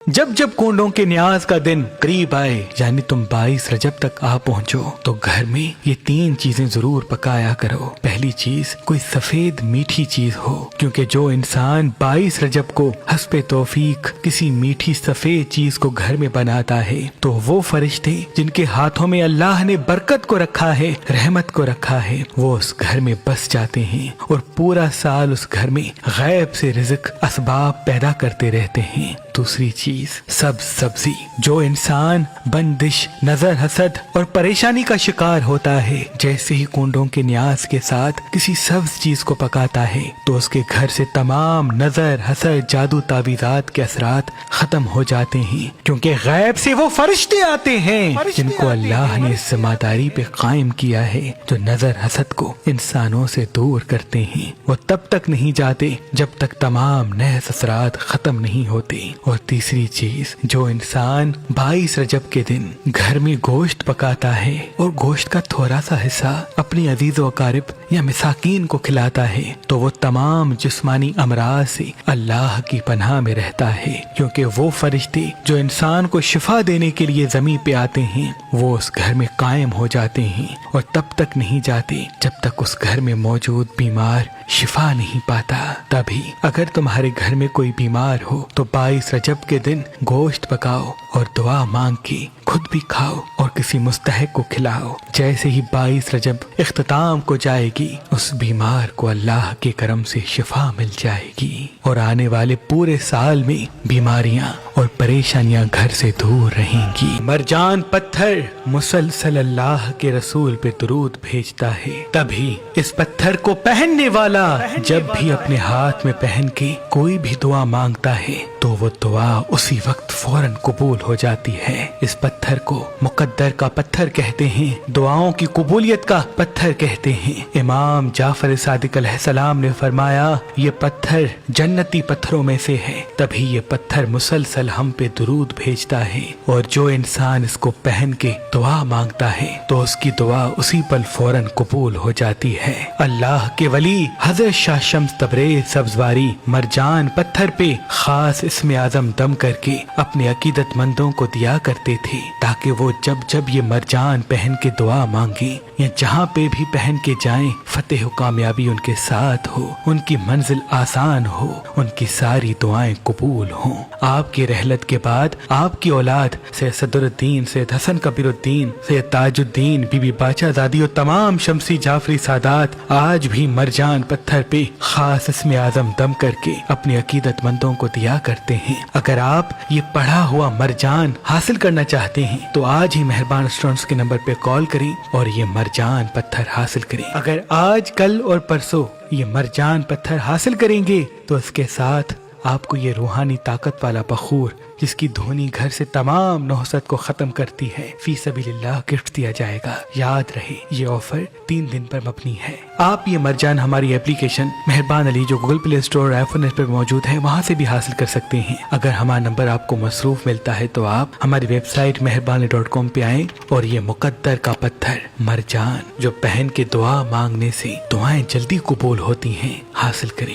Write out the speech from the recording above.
जब जब कोंडों के न्याज का दिन करीब आए, यानी तुम 22 रजब तक आ पहुंचो, तो घर में ये 3 चीजें जरूर पकाया करो। पहली चीज कोई सफेद मीठी चीज हो, क्योंकि जो इंसान 22 रजब को हस्बे तौफीक किसी मीठी सफेद चीज को घर में बनाता है, तो वो फरिश्ते जिनके हाथों में अल्लाह ने बरकत को रखा है, रहमत को रखा है, वो उस घर में बस जाते हैं और पूरा साल उस घर में गैब से रिज़्क असबाब पैदा करते रहते हैं। दूसरी चीज सब्जी, जो इंसान बंदिश, नजर, हसद और परेशानी का शिकार होता है, जैसे ही कोंडों के न्याज के साथ किसी सब्ज चीज को पकाता है, तो उसके घर से तमाम नजर, हसद, जादू, तावीज़ात के असरात खत्म हो जाते हैं, क्योंकि गैब से वो फरिश्ते आते हैं जिनको अल्लाह ने इस जिम्मेदारी पे कायम किया है, जो नजर, हसद को इंसानों से दूर करते हैं। वो तब तक नहीं जाते जब तक तमाम नहस असरात खत्म नहीं होते। और तीसरी चीज, जो इंसान 22 रजब के दिन घर में गोश्त पकाता है और गोश्त का थोड़ा सा हिस्सा अपने अजीज व अकारिब या मिसाकीन को खिलाता है, तो वो तमाम जिस्मानी अमराज से अल्लाह की पनाह में रहता है, क्योंकि वो फरिश्ते जो इंसान को शिफा देने के लिए जमीन पे आते हैं, वो उस घर में कायम हो जाते हैं और तब तक नहीं जाते जब तक उस घर में मौजूद बीमार शिफा नहीं पाता। तभी अगर तुम्हारे घर में कोई बीमार हो, तो 22 रजब के दिन गोश्त पकाओ और दुआ मांग के खुद भी खाओ और किसी मुस्तहिक को खिलाओ। जैसे ही 22 रजब इख्तिताम को जाएगी, उस बीमार को अल्लाह के करम से शिफा मिल जाएगी और आने वाले पूरे साल में बीमारियां और परेशानियां घर से दूर रहेंगी। मरजान पत्थर मुसलसल अल्लाह के रसूल पे दुरूद भेजता है, तभी इस पत्थर को पहनने वाला जब भी अपने हाथ में पहन के कोई भी दुआ मांगता है, तो वो दुआ उसी वक्त फौरन कबूल हो जाती है। इस पत्थर को मुकद्दर का पत्थर कहते हैं, दुआओं की कबूलियत का पत्थर कहते हैं। इमाम जाफर सादिक अलैहिस्सलाम ने फरमाया, ये पत्थर जन्नती पत्थरों में से है, तभी ये पत्थर मुसलसल हम पे दुरूद भेजता है, और जो इंसान इसको पहन के दुआ मांगता है, तो उसकी दुआ उसी पल फौरन कबूल हो जाती है। अल्लाह के वली हजरत शाह शम्स तबरेज़ सब्जवारी मरजान पत्थर पे खास इसमें आजम दम करके अपने अकीदतमंदों को दिया करते थे, ताकि वो जब जब ये मरजान पहन के दुआ मांगे या जहाँ पे भी पहन के जाएं, फतेह कामयाबी उनके साथ हो, उनकी मंजिल आसान हो, उनकी सारी दुआएं कबूल हों। आपकी रहलत के बाद आपकी औलाद सैयद सदरुद्दीन, सैयद हसन कबीरुद्दीन, सैयद ताजुद्दीन, बीबी बाचाज़ादी और तमाम शमसी जाफरी सादात आज भी मरजान पत्थर पे खास इसमें आजम दम करके अपने अकीदतमंदों को दिया करते हैं। अगर आप ये पढ़ा हुआ मरजान हासिल करना चाहते हैं, तो आज ही मेहरबान स्टूडेंट्स के नंबर पे कॉल करें और ये मरजान पत्थर हासिल करें। अगर आज, कल और परसों ये मरजान पत्थर हासिल करेंगे, तो इसके साथ आपको ये रूहानी ताकत वाला बखूर, जिसकी धुनी घर से तमाम नौसत को खत्म करती है, फी सबीलिल्लाह गिफ्ट दिया जाएगा। याद रहे, ये ऑफर 3 दिन पर मबनी है। आप ये मरजान हमारी एप्लीकेशन मेहरबान अली, जो गूगल प्ले स्टोर और iPhone पर मौजूद है, वहाँ से भी हासिल कर सकते हैं। अगर हमारा नंबर आपको मसरूफ मिलता है, तो आप हमारी वेबसाइट meherban.com पे आएं और ये मुकद्दर का पत्थर मरजान, जो पहन के दुआ मांगने से दुआएं जल्दी कबूल होती हैं, हासिल करें।